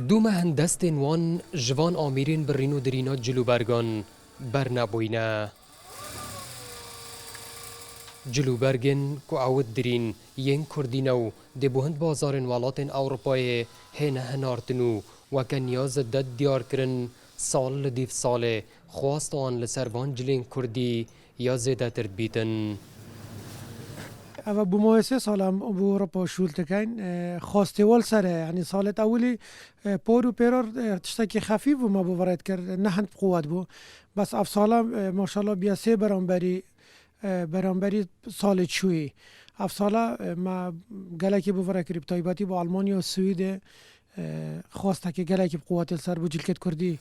دوما هندستین وان جوان آمیرین برینو درینا جلوبرگان برنبوینا جلوبرگن کو عود درین ین کردینو دی بوهند بازارن والاتن اوروپای هنه هنارتنو و کنیاز دد دیار کرن سال لدیف ساله خواستان لسروان جلین کردی یا زیده تر بیتن. اما بمؤسسه سالم بو اروپا شولتكين خواستوال سره يعني سالت اولی پورو پیرار تشتكي خفيف وما بوريت كر نحن بقوات بو بس اف سالم ما شاء الله بیا سه برانبری سالت شوي اف سالا ما گلکی بوره کریپتایباتی با آلمانیا و سوئد خواسته که گلکی بقوات السر بو جلکت کردی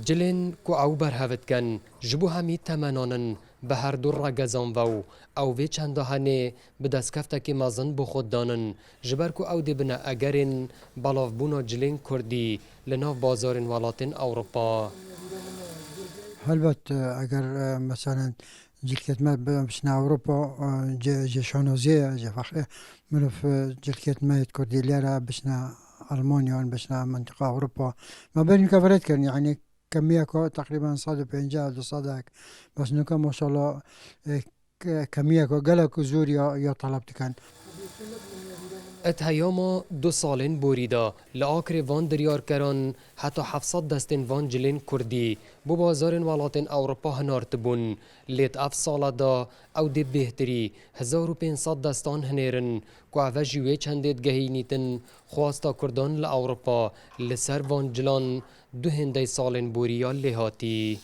جلین کو او برهفت کن جبو همی تمنانن به هر دور را گزان وو او وی چنده هنه به دستکفته که مزن بو خود دانن جبر کو او دی بنا اگرین بلاف بونا جلین کردی لناف بازارن ولاتن اوروپا. هلبت اگر مثلا جلکت ما بشنا اوروبا جشانوزیه جفخه ملف جلکت ما كردي ليرة بشنا المانيا بشنا منطقة اوروبا ما بين كفرت كان يعني كمية تقريبا صاد بينجا لصادك بس نوكا ما شاء الله كمية قلق زور يا طلبت كان ات هیاما 2 سالن بوریدا لآکر وان دریار کران حتی 700 دستن وان جلین کردی بو بازارن ولاتن اوروپا هنارت بون لیت اف سالا دا او دی بهتری 1500 دستان هنیرن که اوه جوی چندید گهی نیتن خواستا کردان لأوروپا لسر وان جلان 2 هنده سالن بوریا لحاتی.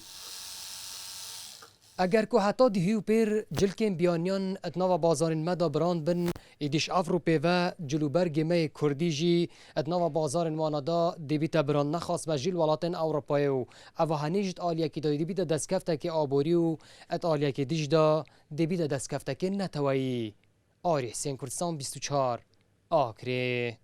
اگر که حتی دیهیو پیر جلکین بیانیان اتناوا بازارن مدا براند بن ایدیش افروپی و جلوبرگ می کردی جی اتناوا بازارن وانادا دیبیتا براند نخواست و جیل ولاتن اوروپای و اوه هنیجت آلیا که دا دیبیتا دستکفته که آبوری و ات آلیا که دیج دا دیبیتا دستکفته که نتوایی. آری حسین کردستان 24 آکری